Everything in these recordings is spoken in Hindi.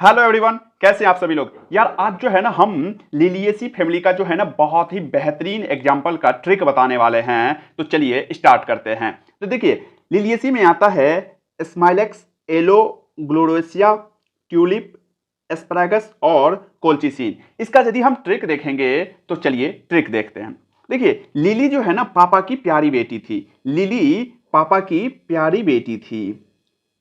हेलो एवरीवन, कैसे हैं आप सभी लोग। यार आज जो है ना हम लिलिएसी फैमिली का जो है ना बहुत ही बेहतरीन एग्जांपल का ट्रिक बताने वाले हैं। तो चलिए स्टार्ट करते हैं। तो देखिए लिलिएसी में आता है स्माइलेक्स, एलो, ग्लोरेसिया, ट्यूलिप, एस्परागस और कोल्चिसिन। इसका यदि हम ट्रिक देखेंगे तो चलिए ट्रिक देखते हैं। देखिए लिली जो है ना पापा की प्यारी बेटी थी। लिली पापा की प्यारी बेटी थी,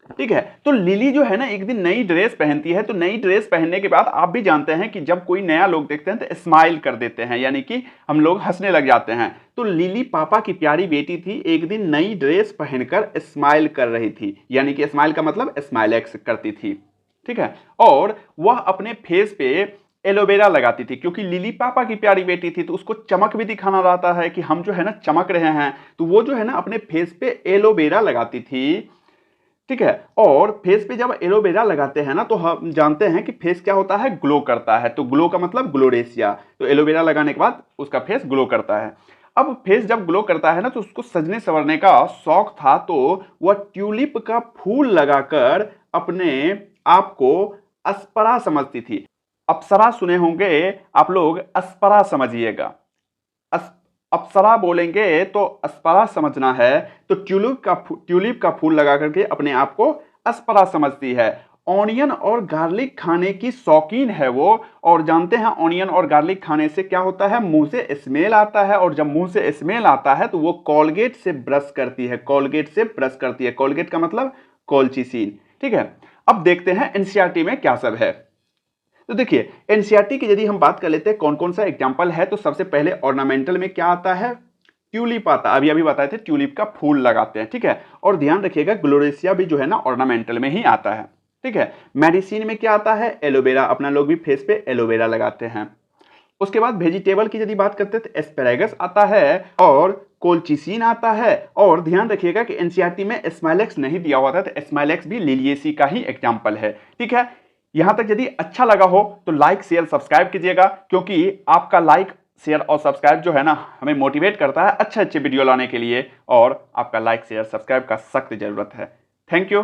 ठीक है। तो लिली जो है ना एक दिन नई ड्रेस पहनती है। तो नई ड्रेस पहनने के बाद आप भी जानते हैं कि जब कोई नया लोग देखते हैं तो स्माइल कर देते हैं, यानी कि हम लोग हंसने लग जाते हैं। तो लिली पापा की प्यारी बेटी थी, एक दिन नई ड्रेस पहनकर स्माइल कर रही थी, यानी कि स्माइल का मतलब स्माइलेक्स करती थी, ठीक है। और वह अपने फेस पे एलोवेरा लगाती थी, क्योंकि लिली पापा की प्यारी बेटी थी तो उसको चमक भी दिखाना रहता है कि हम जो है ना चमक रहे हैं। तो वो जो है ना अपने फेस पे एलोवेरा लगाती थी, ठीक है। और फेस पे जब एलोवेरा लगाते हैं ना तो हम जानते हैं कि फेस क्या होता है, ग्लो करता है। तो ग्लो का मतलब ग्लोरेसिया। तो एलोवेरा लगाने के बाद उसका फेस ग्लो करता है। अब फेस जब ग्लो करता है ना तो उसको सजने संवरने का शौक था, तो वह ट्यूलिप का फूल लगाकर अपने आप को अस्परा समझती थी। अप्सरा सुने होंगे आप लोग, अस्परा समझिएगा। अप्सरा बोलेंगे तो अस्परा समझना है। तो ट्यूलिप का फूल लगा करके अपने आप को अस्परा समझती है। ऑनियन और गार्लिक खाने की शौकीन है वो। और जानते हैं ऑनियन और गार्लिक खाने से क्या होता है, मुंह से स्मेल आता है। और जब मुंह से स्मेल आता है तो वो कोलगेट से ब्रश करती है। कोलगेट से ब्रश करती है। कोलगेट का मतलब कोल्चिसिन, ठीक है। अब देखते हैं एनसीईआरटी में क्या सब है। तो देखिए एनसीईआरटी की यदि हम बात कर लेते हैं कौन कौन सा एग्जाम्पल है, तो सबसे पहले ऑर्नामेंटल में क्या आता है, ट्यूलिप आता है। अभी अभी बताए थे ट्यूलिप का फूल लगाते हैं, ठीक है। और ध्यान रखिएगा ग्लोरेसिया भी जो है ना ऑर्नामेंटल में ही आता है, ठीक है। मेडिसिन में क्या आता है, एलोवेरा। अपना लोग भी फेस पे एलोवेरा लगाते हैं। उसके बाद वेजिटेबल की यदि बात करते हैं तो एस्पेरेगस आता है और कोल्चिसिन आता है। और ध्यान रखिएगा कि एनसीईआरटी में स्माइलेक्स नहीं दिया हुआ था, तो स्माइलेक्स भी लिलिएसी का ही एग्जाम्पल है, ठीक है। यहां तक यदि अच्छा लगा हो तो लाइक शेयर सब्सक्राइब कीजिएगा, क्योंकि आपका लाइक शेयर और सब्सक्राइब जो है ना हमें मोटिवेट करता है अच्छे अच्छे वीडियो लाने के लिए। और आपका लाइक शेयर सब्सक्राइब का सख्त जरूरत है। Thank you.